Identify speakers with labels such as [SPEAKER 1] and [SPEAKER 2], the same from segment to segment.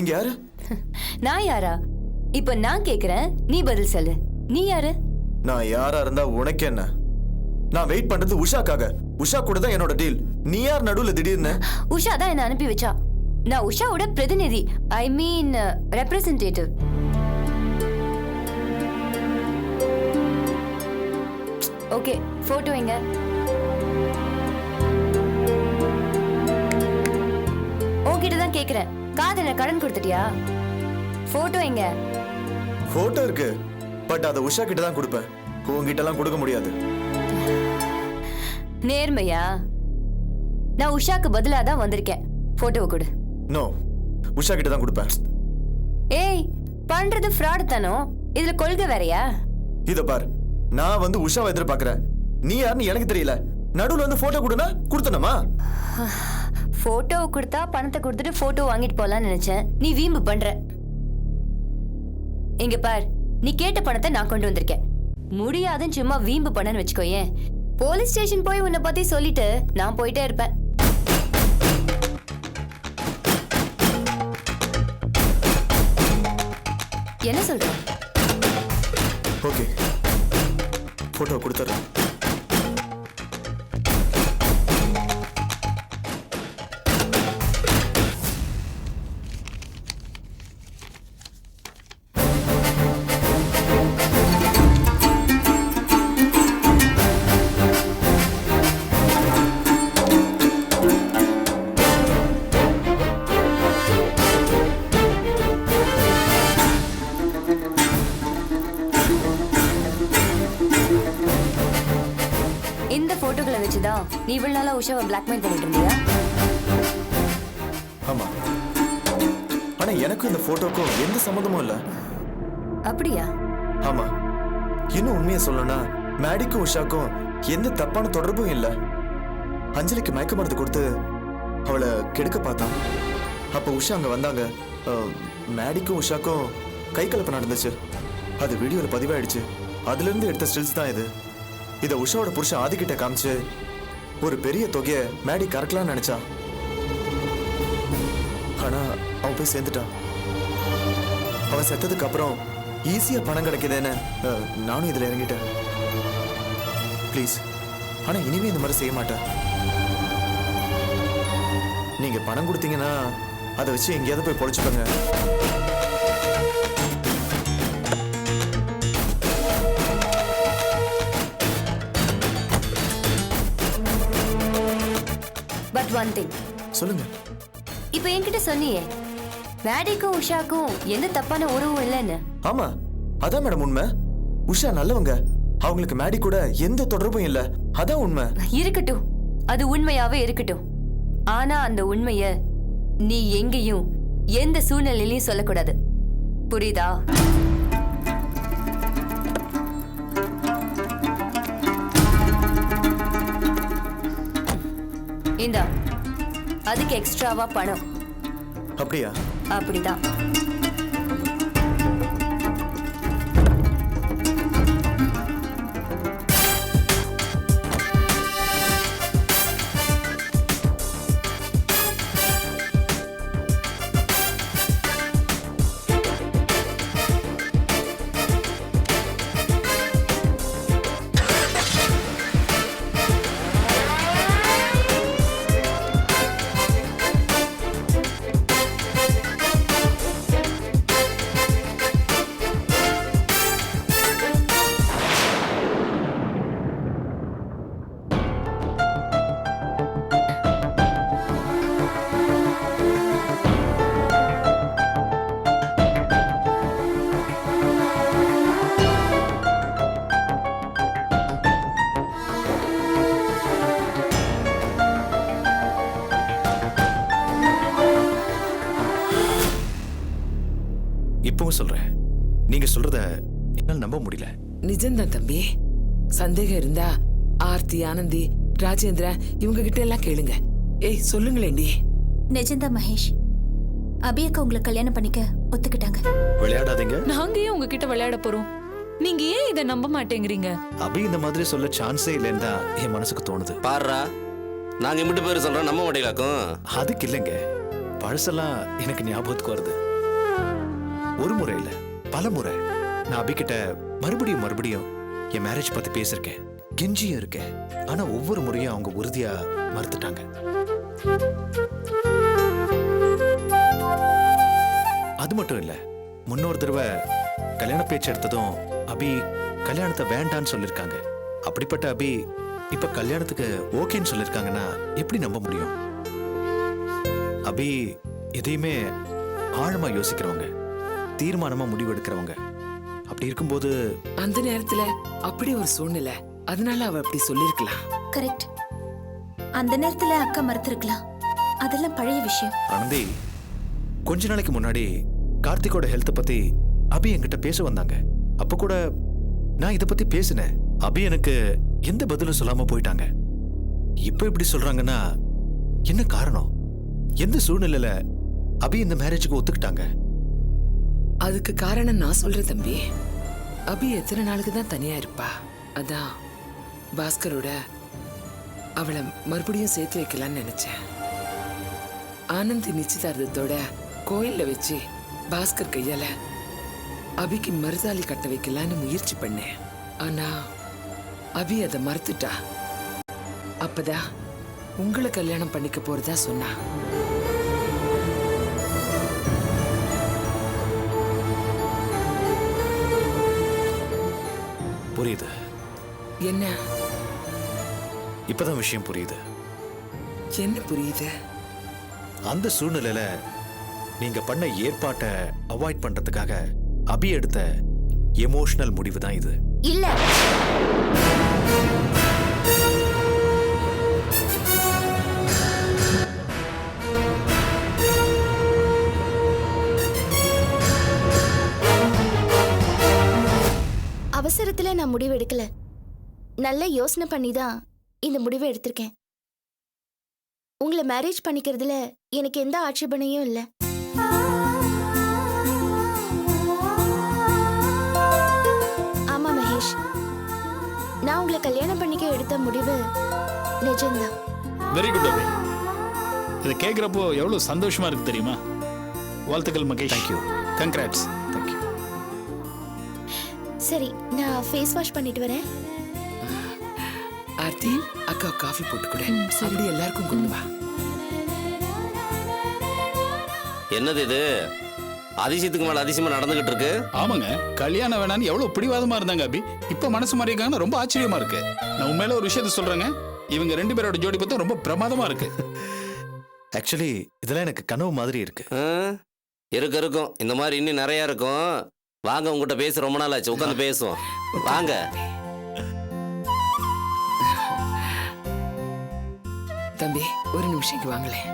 [SPEAKER 1] நீங்க யாரு?
[SPEAKER 2] நான் யாரா? இப்ப நான் கேக்குறேன், நீ பதில் சொல்லு. நீ யாரு?
[SPEAKER 1] நான் யாரா இருந்தா உனக்கு என்ன? நான் வெயிட் பண்றது உஷாக்காக. உஷா கூட தான் என்னோட டீல். நீ யார் நடுவுல திடீர்னு?
[SPEAKER 2] உஷா தான் என்ன அனுப்பி வச்சா. நான் உஷாவோட பிரதிநிதி, ஐ மீன் ரெப்ரசன்டேட்டிவ். ஓகே, போட்டோ எங்க? உன்கிட்ட தான் கேக்குறேன். காதல கடன் கொடுத்துட்டியா? போட்டோ எங்க?
[SPEAKER 1] போட்டோ இருக்கு, பட் அத உஷா கிட்ட தான் கொடுப்பேன். உன்கிட்ட எல்லாம் கொடுக்க முடியாது.
[SPEAKER 2] நேர்மையா? நான் உஷாக்கு பதிலா தான் வந்திருக்கேன். போட்டோவை கொடு.
[SPEAKER 1] நோ, உஷா கிட்ட தான் கொடுப்பேன்.
[SPEAKER 2] ஏய், பண்றது ஃப்ராட் தானோ? இதுல கொள்கை வேறயா?
[SPEAKER 1] இத பார், நான் வந்து உஷாவை எதிர்பார்க்கறேன். நீ யாருன்னு எனக்கு தெரியல. நடுவுல வந்து போட்டோ கொடுனா கொடுத்தனமா?
[SPEAKER 2] போட்டோவை கொடுத்தா பணத்தை கொடுத்துட்டு போட்டோ வாங்கிட்டு போலாம்னு நினைச்சேன். நீ வீம்பு பண்ற. இங்க பார், நீ கேட்ட பணத்தை நான் கொண்டு வந்திருக்கேன். முடியாதுன்னு சும்மா வீம்பு பண்ணன்னு வச்சுக்கோயேன். போலீஸ் ஸ்டேஷன் போய் உன்னை பத்தி சொல்லிட்டு நான் போயிட்டே இருப்பேன். என்ன சொல்ற?
[SPEAKER 1] ஓகே, போட்டோ கொடுத்துறேன்.
[SPEAKER 2] இந்த போட்டோகளை வச்சுதான் நீ இவ்வளவு நாளா உஷாவை பிளாக்மெயில் பண்ணிட்டு இருந்தியா?
[SPEAKER 1] ஆமா, ஆனா எனக்கும் இந்த போட்டோக்கும் எந்த சம்மந்தமும் இல்ல.
[SPEAKER 2] அப்படியா?
[SPEAKER 1] ஆமா, இன்னும் உண்மையை சொல்லணும்னா மேடிக்கும் உஷாக்கும் எந்த தப்பான தொடர்பும் இல்ல. அஞ்சலிக்கு மயக்க மருந்து கொடுத்து அவளை கெடுக்க பார்த்தான். அப்ப உஷா அங்க வந்தாங்க. மேடிக்கும் உஷாக்கும் கை கலப்பு நடந்துச்சு. அது வீடியோல பதிவாயிடுச்சு. அதுல இருந்து எடுத்த ஸ்டில்ஸ் தான் இது. இத உஷாவோட புருஷன் ஆதிக்கிட்ட காமிச்சு ஒரு பெரிய தொகையை மேடி கறக்கலாம்னு நினைச்சா. ஆனா அவன் போய் சேர்ந்துட்டான். அவன் செத்ததுக்கு அப்புறம் ஈஸியா பணம் கிடைக்குதுன்னு நானும் இதுல இறங்கிட்டேன். ப்ளீஸ், ஆனா இனிமே இந்த மாதிரி செய்ய மாட்டேன். நீங்க பணம் கொடுத்தீங்கன்னா அதை வச்சு எங்கேயாவது போய் பொழைச்சுக்கோங்க.
[SPEAKER 2] But one thing.
[SPEAKER 1] சொல்லுங்க.
[SPEAKER 2] இப்ப என்கிட்ட சொன்னியே மேடிக்கும் உஷாக்கும் எந்த தப்பான உறவும் இல்லைன்னு.
[SPEAKER 1] ஆமா, அதான் மேடம் உண்மை. உஷா நல்லவங்க. அவங்களுக்கு மேடி கூட எந்த தொடர்பும் இல்ல. அதான் உண்மை.
[SPEAKER 2] இருக்கட்டும், அது உண்மையாவே இருக்கட்டும். ஆனா அந்த உண்மைய நீ எங்கேயும் எந்த சூழ்நிலையிலையும் சொல்லக்கூடாது. புரியுதா? இந்தா, அதுக்கு எக்ஸ்ட்ராவா பணம்.
[SPEAKER 1] அப்படியா?
[SPEAKER 2] அப்படிதான்.
[SPEAKER 3] இப்பவும் சொல்றேன், நீங்க சொல்றத என்னால நம்ப முடியல.
[SPEAKER 4] நிஜம்தான் தம்பி. சந்தேகம் இருந்தா ஆர்த்தி, ஆனந்தி, ராஜேந்திரா இவங்க கிட்ட எல்லாம் கேளுங்க. ஏய் சொல்லுங்களேண்டி.
[SPEAKER 5] நிஜம்தான் மகேஷ். அபியக்கா உங்களை கல்யாணம் பண்ணிக்க ஒத்துக்கிட்டாங்க.
[SPEAKER 3] விளையாடாதீங்க.
[SPEAKER 6] நாங்க ஏன் உங்ககிட்ட விளையாட போறோம்? நீங்க ஏன் இதை நம்ப மாட்டேங்கிறீங்க?
[SPEAKER 3] அபி இந்த மாதிரி சொல்ல சான்ஸே இல்லைன்னு தான் என் மனசுக்கு தோணுது.
[SPEAKER 7] பாருடா, நாங்க மட்டும் பேர் சொல்றோம், நம்ப மாட்டேங்களாக்கும்.
[SPEAKER 3] அதுக்கு இல்லைங்க, பழசெல்லாம் எனக்கு ஞாபகத்துக்கு வருது. ஒரு முறை இல்ல, பல முறை நான் அபி கிட்ட மறுபடியும் என் மேரேஜ் பத்தி பேசிருக்கேன், கெஞ்சியும் இருக்கேன். ஆனா ஒவ்வொரு முறையும் அவங்க உறுதியா மறுத்துட்டாங்க. அது மட்டும் இல்ல, முன்னொரு தடவை கல்யாண பேச்சு எடுத்ததும் அபி கல்யாணத்தை வேண்டான்னு சொல்லிருக்காங்க. அப்படிப்பட்ட அபி இப்ப கல்யாணத்துக்கு ஓகேன்னு சொல்லிருக்காங்கன்னா எப்படி நம்ப முடியும்? அபி எதையுமே ஆழமா யோசிக்கிறவங்க, தீர்மானமா முடிவு எடுக்கிறவங்க. அப்படி இருக்கும்போது
[SPEAKER 4] அந்த நேரத்துல அப்படி ஒரு சூழ்நிலை, அதனால அவ அப்படி சொல்லிருக்கலாம்.
[SPEAKER 5] கரெக்ட். அந்த நேரத்துல அக்கா மறுத்திருக்கலாம். அதெல்லாம் பழைய விஷயம்.
[SPEAKER 3] ஆனந்தி, கொஞ்ச நாளைக்கு முன்னாடி கார்த்திகோட ஹெல்த் பத்தி அபி என்கிட்ட பேச வந்தாங்க. அப்ப கூட நான் இத பத்தி பேசினேன். அபி எனக்கு எந்த பதிலும் சொல்லாம போயிட்டாங்க. இப்ப இப்படி சொல்றாங்கன்னா என்ன காரணம்? எந்த சூழ்நிலையில அபி இந்த மேரேஜுக்கு ஒத்துக்கிட்டாங்க?
[SPEAKER 4] அதுக்கு காரணம் நான் சொல்றேன் தம்பி. அபி எத்தனை நாளுக்கு தான் தனியா இருப்பா? அதான் பாஸ்கரோட அவளை மறுபடியும் சேர்த்து வைக்கலான்னு நினைச்சேன். ஆனந்த் நிச்சயதார்த்தத்தோட கோயில்ல வச்சு பாஸ்கர் கையால அபிக்கு மருதாளி கட்ட வைக்கலான்னு முயற்சி பண்ணேன். ஆனா அபி அதை மறுத்துட்டா. அப்பதான் உங்களை கல்யாணம் பண்ணிக்க போறதா சொன்னா.
[SPEAKER 3] புரியுது.
[SPEAKER 4] என்ன?
[SPEAKER 3] இப்பதான் விஷயம் புரியுது.
[SPEAKER 4] என்ன புரியுது?
[SPEAKER 3] அந்த சூழ்நிலையில நீங்க பண்ண ஏற்பாட்டை அவாய்ட் பண்றதுக்காக அபி எடுத்த எமோஷனல் முடிவு தான் இது.
[SPEAKER 5] இல்ல,
[SPEAKER 7] அவசரத்துல நான் முடிவு எடுக்கல. நல்ல யோசனை பண்ணி தான் இந்த முடிவை எடுத்திருக்கேன். உங்களை மேரேஜ் பண்ணிக்கிறதுல எனக்கு எந்த ஆட்சேபனையும் இல்லை. ஆமா மகேஷ், நான் உங்களை கல்யாணம் பண்ணிக்க எடுத்த முடிவு நிஜம்தான்.
[SPEAKER 8] வெரி குட் அபி. இதை கேட்குறப்போ எவ்வளோ சந்தோஷமா இருக்கு தெரியுமா? வாழ்த்துக்கள் மகேஷ்.
[SPEAKER 3] தேங்க்யூ.
[SPEAKER 8] கங்க்ராட்ஸ்.
[SPEAKER 3] தேங்க்யூ.
[SPEAKER 7] சரி, நான் ஃபேஸ் வாஷ் பண்ணிட்டு வரேன்.
[SPEAKER 4] ஆர்த்தி, அக்கா காஃபி போட்டு கொடு. அப்படி எல்லாருக்கும் கொண்டு வா.
[SPEAKER 9] என்னது இது? அதிசயத்துக்கு மேல அதிசயமா நடந்துகிட்டு இருக்கு.
[SPEAKER 8] ஆமாங்க, கல்யாணம் வேணான்னு எவ்வளவு பிடிவாதமா இருந்தாங்க அபி. இப்ப மனசு மாறியிருக்காங்கன்னு ரொம்ப ஆச்சரியமா இருக்கு. நான் உண்மையில ஒரு விஷயத்த சொல்றேங்க, இவங்க ரெண்டு பேரோட ஜோடி பார்த்தா ரொம்ப பிரமாதமா இருக்கு.
[SPEAKER 3] ஆக்சுவலி இதெல்லாம் எனக்கு கனவு மாதிரி இருக்கு.
[SPEAKER 9] இருக்கும் இந்த மாதிரி இன்னும் நிறைய இருக்கும். வாங்க, உங்ககிட்ட பேச ரொம்ப நாள் ஆச்சு, உட்காந்து பேசுவோம். வாங்க.
[SPEAKER 4] தம்பி, ஒரு நிமிஷம் வாங்களேன்.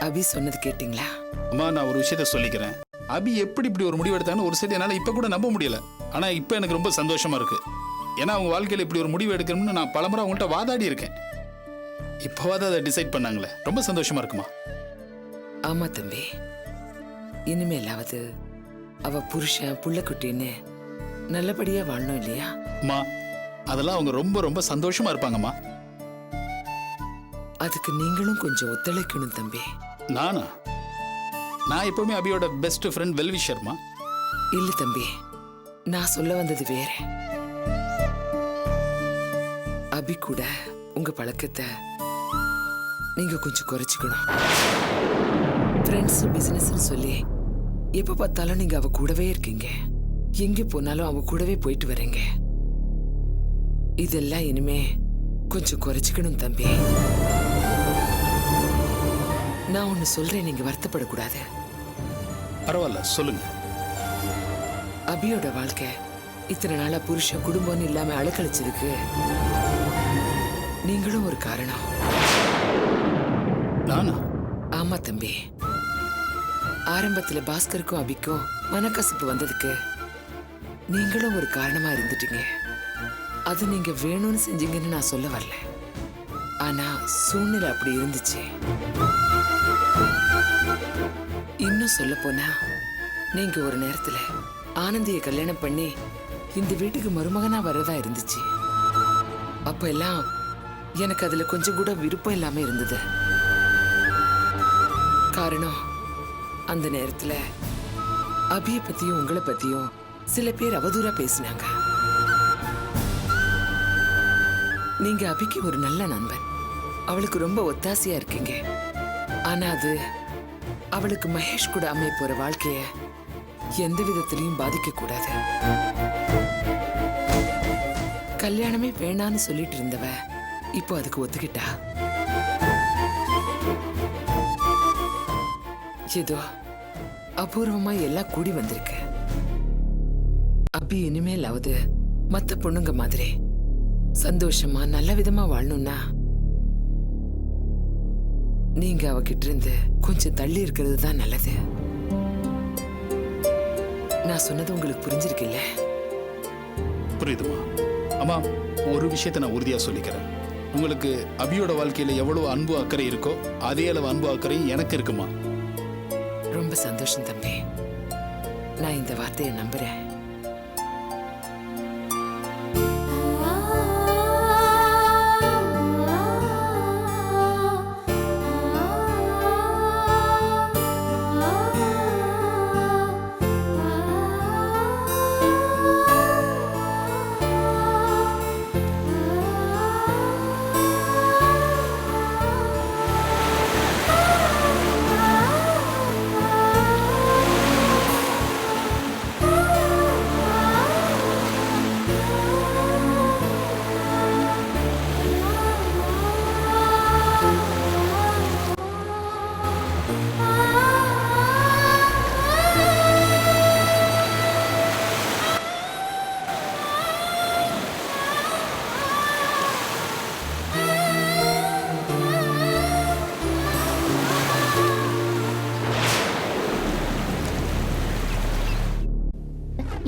[SPEAKER 4] அபி சொன்னது கேட்டீங்களா?
[SPEAKER 8] அம்மா, நான் ஒரு விஷயத்த சொல்லிக்கிறேன். அபி எப்படி இப்படி ஒரு முடிவு எடுத்தாங்கன்னு ஒரு சரி என்னால இப்ப கூட நம்ப முடியல. ஆனா இப்ப எனக்கு ரொம்ப சந்தோஷமா இருக்கு. ஏன்னா அவங்க வாழ்க்கையில இப்படி ஒரு முடிவு எடுக்கணும்னு நான் பலமுறை அவங்கள்ட்ட வாதாடி இருக்கேன். இப்போவாது அதை டிசைட் பண்ணாங்களே, ரொம்ப சந்தோஷமா இருக்குமா?
[SPEAKER 4] ஆமா தம்பி, இனிமேலாவது அவ புருஷன் புள்ளக்குட்டின்னு நல்லபடியா வாழணும் இல்லையா?
[SPEAKER 8] அம்மா, அதெல்லாம் அவங்க ரொம்ப ரொம்ப சந்தோஷமா இருப்பாங்கம்மா.
[SPEAKER 4] அதுக்கு நீங்களும் கொஞ்சம் ஒத்துழைக்கணும் தம்பி.
[SPEAKER 8] நானா? நான் எப்பவுமே அபியோட பெஸ்ட் ஃப்ரெண்ட், வெல்விஷர்மா.
[SPEAKER 4] இல்ல தம்பி, நான் சொல்ல வந்தது வேற. அபி கூட உங்க பழக்கத்தை நீங்க கொஞ்சம் குறைச்சிக்கணும். ஃப்ரெண்ட்ஸ் பிசினஸ்னு சொல்லி எப்ப பார்த்தாலும் நீங்க அவ கூடவே இருக்கீங்க. எங்க போனாலும் அவ கூடவே போயிட்டு வரீங்க. இதெல்லாம் இனிமே கொஞ்சம் குறைச்சிக்கணும் தம்பி. நான் ஒன்னு சொல்றேன், நீங்க வருத்தப்படக்கூடாது.
[SPEAKER 8] பரவாயில்ல, சொல்லுங்க.
[SPEAKER 4] அபியோட வாழ்க்கை இத்தனை நாளா புருஷன் குடும்பம்னு இல்லாம அழக்கழிச்சதுக்கு நீங்களும் ஒரு காரணம்.
[SPEAKER 8] நானா?
[SPEAKER 4] ஆமா தம்பி, ஆரம்பத்துல பாஸ்கருக்கும் அபிக்கும் மனக்கசப்பு வந்ததுக்கு நீங்களும் ஒரு காரணமா இருந்துட்டீங்க. அது நீங்க வேணும்னு செஞ்சீங்கன்னு நான் சொல்ல வரல. ஆனா சூழ்நிலை அப்படி இருந்துச்சு. இன்னும் சொல்ல போனா, நீங்க ஒரு நேரத்துல ஆனந்தியை கல்யாணம் பண்ணி இந்த வீட்டுக்கு மருமகனா வரதா இருந்துச்சு. அப்ப எல்லாம் எனக்கு அதுல கொஞ்சம் கூட விருப்பம் இல்லாம இருந்தது. காரணம், அந்த நேரத்துல அபிய பத்தியும் உங்களை பத்தியும் சில பேர் அவதூறா பேசினாங்க. நீங்க அபிக்கு ஒரு நல்ல நண்பன், அவளுக்கு ரொம்ப ஒத்தாசையா இருக்கீங்க. ஆனா அது அவளுக்கு மகேஷ் கூட அமைய போற வாழ்க்கைய எந்த விதத்திலையும் பாதிக்க கூடாது. கல்யாணமே வேணான்னு சொல்லிட்டு இருந்தவ இப்போ அதுக்கு ஒத்துக்கிட்டா. ஏதோ அபூர்வமா எல்லாம் கூடி வந்திருக்கு. அபி இனிமேலாவது மத்த பொண்ணுங்க மாதிரி சந்தோஷமா நல்ல விதமா வாழணும்னா நீங்க அவகிட்ட இருந்து கொஞ்சம் தள்ளி இருக்கிறது தான் நல்லது. நான் சொன்னது உங்களுக்கு புரிஞ்சிருக்குல்ல?
[SPEAKER 8] புரியுதுமா? அம்மா, ஒரு விஷயத்தை நான் உறுதியா சொல்லிக்கிறேன். உங்களுக்கு அபியோட வாழ்க்கையில எவ்வளவு அன்பு அக்கறை இருக்கோ அதே அளவு அன்பு அக்கறையும் எனக்கு இருக்குமா.
[SPEAKER 4] ரொம்ப சந்தோஷம் தம்பி. நான் இந்த வார்த்தையை நம்புறேன்.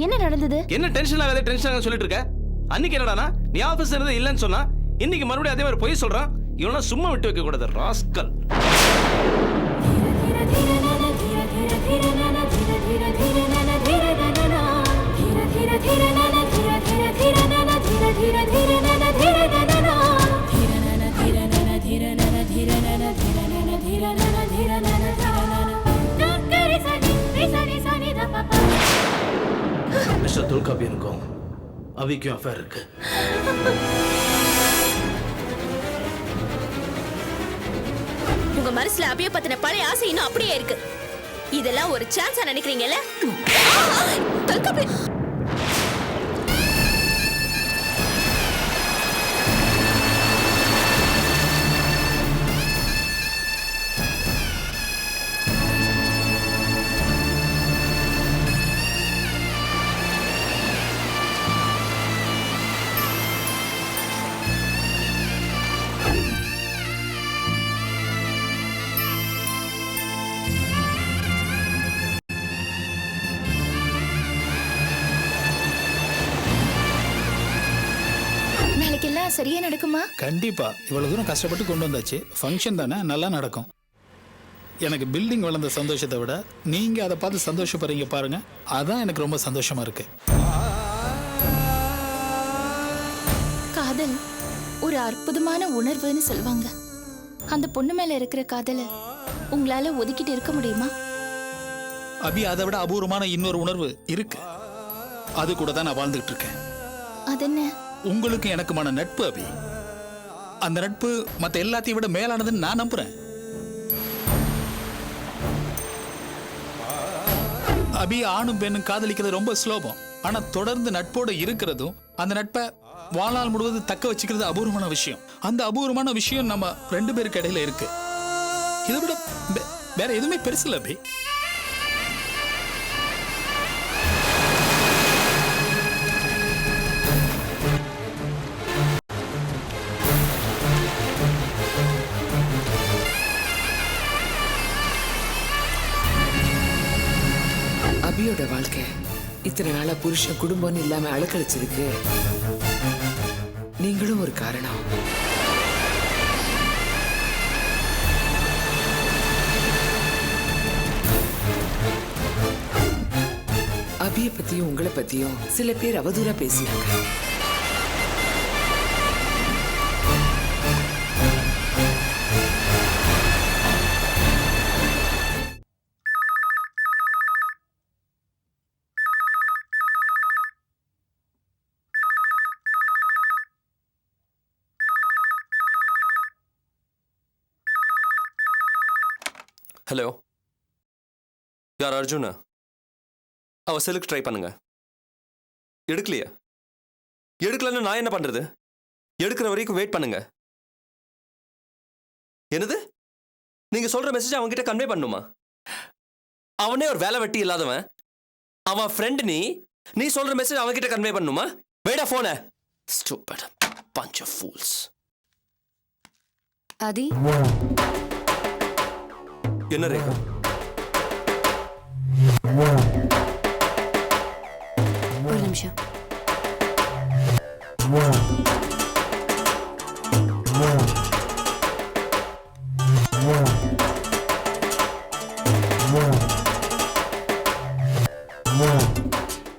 [SPEAKER 7] என்ன நடந்தது?
[SPEAKER 10] என்ன டென்ஷன் ஆகாத டென்ஷன் சொல்லிட்டு இருக்க? அன்னைக்கு என்னடானா நீ ஆபீஸ் இருந்து இல்லன்னு சொன்னா, இன்னைக்கு மறுபடியும் அதே மாதிரி பொய் சொல்றான். இவனா சும்மா விட்டு வைக்க கூடாது, ராஸ்கல். मिस्टर दुर्गाबीन को अभी क्यों अफेयर இருக்கு?
[SPEAKER 11] உங்க மனசுல அபிய பத்தின பழைய ஆசை இன்னும் அப்படியே இருக்கு. இதெல்லாம் ஒரு சான்ஸா நினைக்கிறீங்கல்ல?
[SPEAKER 7] நாளைக்கெல்லாம் சரியா நடக்குமா?
[SPEAKER 8] கண்டிப்பா. இவ்வளவு தூரம் கஷ்டப்பட்டு கொண்டு வந்தாச்சு, ஃபங்க்ஷன் தானே, நல்லா நடக்கும். எனக்கு பில்டிங் வளர்ந்த சந்தோஷத்தை விட நீங்க அதை பார்த்து சந்தோஷப்படுறீங்க பாருங்க, அதான் எனக்கு ரொம்ப சந்தோஷமா இருக்கு.
[SPEAKER 7] காதல் ஒரு அற்புதமான உணர்வுன்னு சொல்லுவாங்க. அந்த பொண்ணு மேல இருக்கிற காதலை உங்களால ஒதுக்கிட்டு இருக்க முடியுமா?
[SPEAKER 8] அபி, அதை விட அபூர்வமான இன்னொரு உணர்வு இருக்கு. அது கூட தான் நான் வாழ்ந்துகிட்டு இருக்கேன்.
[SPEAKER 7] அது என்ன?
[SPEAKER 8] உங்களுக்கு எனக்குமான நட்பு அபி. அந்த நட்பு மத்த எல்லாத்தையும் விட மேலானதுன்னு நான் நம்புறேன். அபி, ஆணும் பெண்ணும் காதலிக்கிறது ரொம்ப சுலபம். ஆனா தொடர்ந்து நட்போட இருக்கிறதும் அந்த நட்பை வாழ்நாள் முழுவதும் தக்க வச்சுக்கிறது அபூர்வமான விஷயம். அந்த அபூர்வமான விஷயம் நம்ம ரெண்டு பேருக்கு இடையில இருக்கு. இதை விட வேற எதுவுமே பெருசு இல்லை அபி.
[SPEAKER 4] அபியோட வாழ்க்கை இத்தனை நாளா புருஷன் குடும்பம்னு இல்லாம அழுக்கழிச்சதுக்கு நீங்களும் ஒரு காரணம். அபிய பத்தியும் உங்களை பத்தியும் சில பேர் அவதூறா பேசினாங்க.
[SPEAKER 12] ஹலோ, யார் அர்ஜுனா? அவ செல்லுக்கு ட்ரை பண்ணுங்க. எடுக்கலையா? எடுக்கலன்னு நான் என்ன பண்றது? எடுக்கிற வரைக்கும் வெயிட் பண்ணுங்க. என்னது? நீங்க சொல்ற மெசேஜ் அவன்கிட்ட கன்வே பண்ணுமா? அவனே ஒரு வேலை வெட்டி இல்லாதவன். அவன் ஃப்ரெண்ட் நீ சொல்ற மெசேஜ் அவன்கிட்ட கன்வே பண்ணுமா? வேடா போன. Stupid bunch of fools.
[SPEAKER 2] ஆதி,
[SPEAKER 12] என்ன ரேகா?
[SPEAKER 2] ஒரு நிமிஷம்.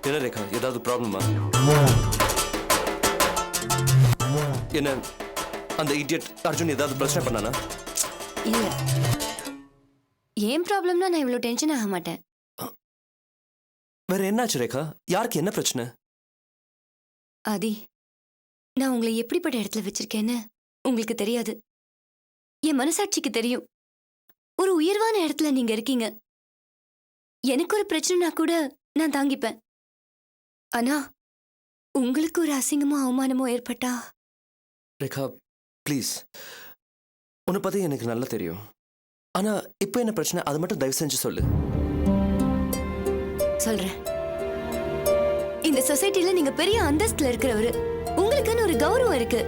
[SPEAKER 12] என்ன ரேகா, ஏதாவது ப்ராப்ளமா? என்ன அந்த இடியட் அர்ஜுன் ஏதாவது பிரச்சனை பண்ணானா?
[SPEAKER 2] இல்ல, ஏன் ப்ராப்ளம்னா நான் இவ்வளவு டென்ஷன் ஆக மாட்டேன்.
[SPEAKER 12] வேற என்னாச்சு ரேகா? யாருக்கு என்ன பிரச்சனை?
[SPEAKER 2] ஆதி, நான் உங்களை எப்படிப்பட்ட இடத்துல வச்சிருக்கேன்னு உங்களுக்கு தெரியாது. என் மனசாட்சிக்கு தெரியும். ஒரு உயர்வான இடத்துல நீங்க இருக்கீங்க. எனக்கு ஒரு பிரச்சனைனா கூட நான் தாங்கிப்பேன். ஆனா உங்களுக்கு ஒரு அசிங்கமோ அவமானமோ ஏற்பட்டா?
[SPEAKER 12] ரேகா ப்ளீஸ், உன்னை பத்தி எனக்கு நல்லா தெரியும். ஆனா இப்போ என்ன பிரச்சனை, அதை மட்டும் தயவு செஞ்சு சொல்லு.
[SPEAKER 2] சொல்றேன். இந்த சொசைட்டில நீங்க பெரிய அந்தஸ்துல இருக்கிறவரு. உங்களுக்குன்னு ஒரு கௌரவம் இருக்கு.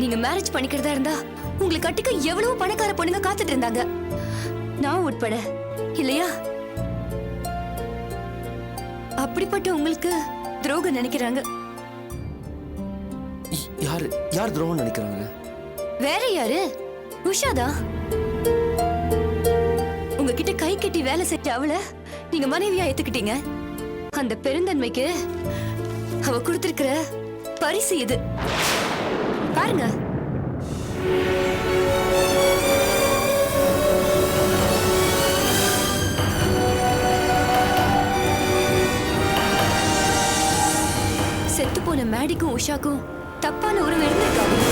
[SPEAKER 2] நீங்க மேரேஜ் பண்ணிக்கிறதா இருந்தா உங்களை கட்டிக்க எவ்வளவு பணக்கார பொண்ணுங்க காத்துட்டு இருந்தாங்க, நான் உட்பட, இல்லையா? அப்படிப்பட்ட உங்களுக்கு துரோகம் நினைக்கிறாங்க.
[SPEAKER 12] யார் துரோகம் நினைக்கிறாங்க?
[SPEAKER 2] வேற யாரு? உஷாதான். உங்ககிட்ட கை கட்டி வேலை செஞ்ச அவளை நீங்க மனைவியா ஏத்துக்கிட்டீங்க. அந்த பெருந்தன்மைக்கு அவ கொடுத்திருக்கிற பரிசு இது. பாருங்க. செத்து போன மேடிக்கும் உஷாக்கும் தப்பான உறவு இருந்திருக்காது.